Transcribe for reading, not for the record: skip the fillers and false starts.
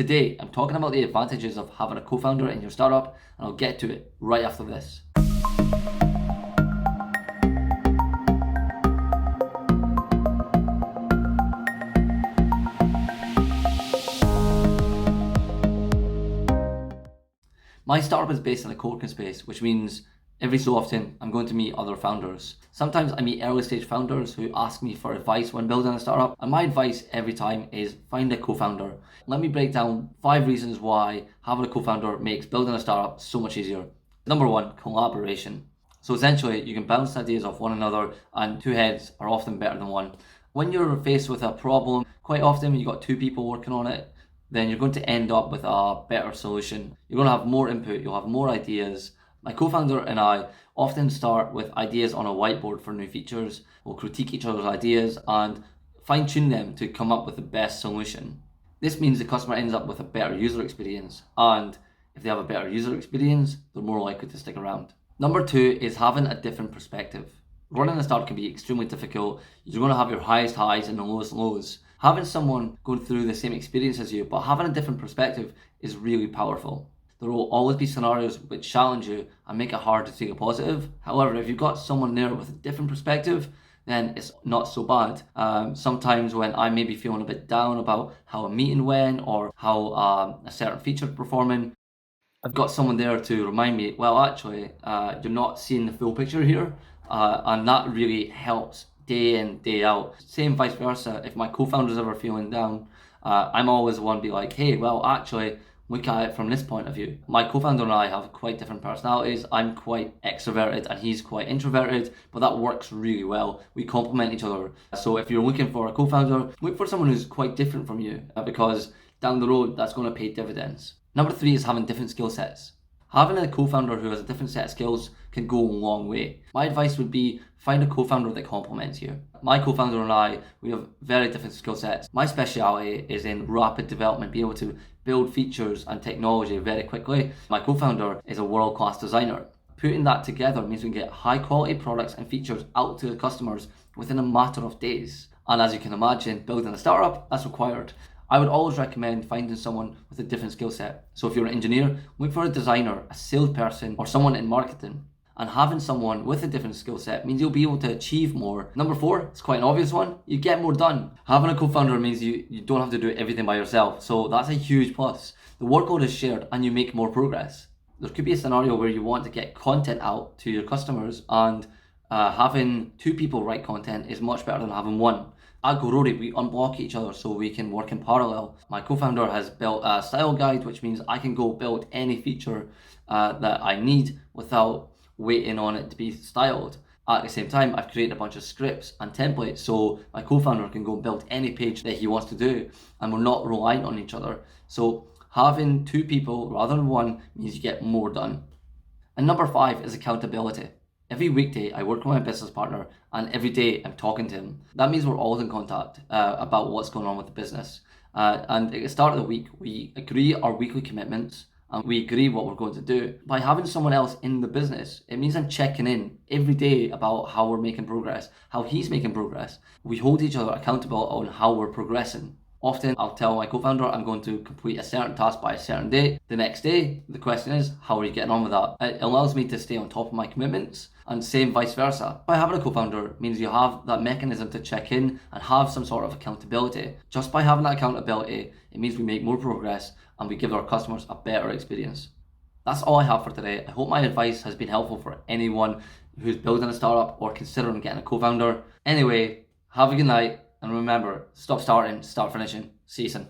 Today, I'm talking about the advantages of having a co-founder in your startup, and I'll get to it right after this. My startup is based in the co-working space, which means every so often I'm going to meet other founders. Sometimes I meet early stage founders who ask me for advice when building a startup, and my advice every time is find a co-founder. Let me break down 5 reasons why having a co-founder makes building a startup so much easier. Number 1, collaboration. So essentially, you can bounce ideas off one another, and 2 heads are often better than 1. When you're faced with a problem, quite often when you've got 2 people working on it, then you're going to end up with a better solution. You're going to have more input, you'll have more ideas. My co-founder and I often start with ideas on a whiteboard for new features. We'll critique each other's ideas and fine-tune them to come up with the best solution. This means the customer ends up with a better user experience, and if they have a better user experience, they're more likely to stick around. Number 2 is having a different perspective. Running a startup can be extremely difficult. You're going to have your highest highs and the lowest lows. Having someone going through the same experience as you, but having a different perspective is really powerful. There will always be scenarios which challenge you and make it hard to take a positive. However, if you've got someone there with a different perspective, then it's not so bad. Sometimes when I may be feeling a bit down about how a meeting went or how a certain feature is performing, I've got someone there to remind me, well, actually, you're not seeing the full picture here, and that really helps day in, day out. Same vice versa. If my co-founder's ever feeling down, I'm always the one to be like, hey, well, actually, look at it from this point of view. My co-founder and I have quite different personalities. I'm quite extroverted and he's quite introverted, but that works really well. We complement each other. So if you're looking for a co-founder, look for someone who's quite different from you, because down the road, that's going to pay dividends. Number 3 is having different skill sets. Having a co-founder who has a different set of skills can go a long way. My advice would be find a co-founder that complements you. My co-founder and I, we have very different skill sets. My speciality is in rapid development, being able to build features and technology very quickly. My co-founder is a world-class designer. Putting that together means we can get high-quality products and features out to the customers within a matter of days. And as you can imagine, building a startup, that's required. I would always recommend finding someone with a different skill set. So if you're an engineer, look for a designer, a salesperson, or someone in marketing. And having someone with a different skill set means you'll be able to achieve more. Number 4, it's quite an obvious one, you get more done. Having a co-founder means you don't have to do everything by yourself. So that's a huge plus. The workload is shared and you make more progress. There could be a scenario where you want to get content out to your customers, and having 2 people write content is much better than having 1. At GoRoadie, we unblock each other so we can work in parallel. My co-founder has built a style guide, which means I can go build any feature that I need without waiting on it to be styled. At the same time, I've created a bunch of scripts and templates so my co-founder can go build any page that he wants to do, and we're not reliant on each other. So having 2 people rather than 1 means you get more done. And number 5 is accountability. Every weekday I work with my business partner, and every day I'm talking to him. That means we're always in contact about what's going on with the business. And at the start of the week, we agree our weekly commitments and we agree what we're going to do. By having someone else in the business, it means I'm checking in every day about how we're making progress, how he's making progress. We hold each other accountable on how we're progressing. Often I'll tell my co-founder I'm going to complete a certain task by a certain date. The next day, the question is, how are you getting on with that? It allows me to stay on top of my commitments, and same vice versa. By having a co-founder means you have that mechanism to check in and have some sort of accountability. Just by having that accountability, it means we make more progress and we give our customers a better experience. That's all I have for today. I hope my advice has been helpful for anyone who's building a startup or considering getting a co-founder. Anyway, have a good night. And remember, stop starting, start finishing. See you soon.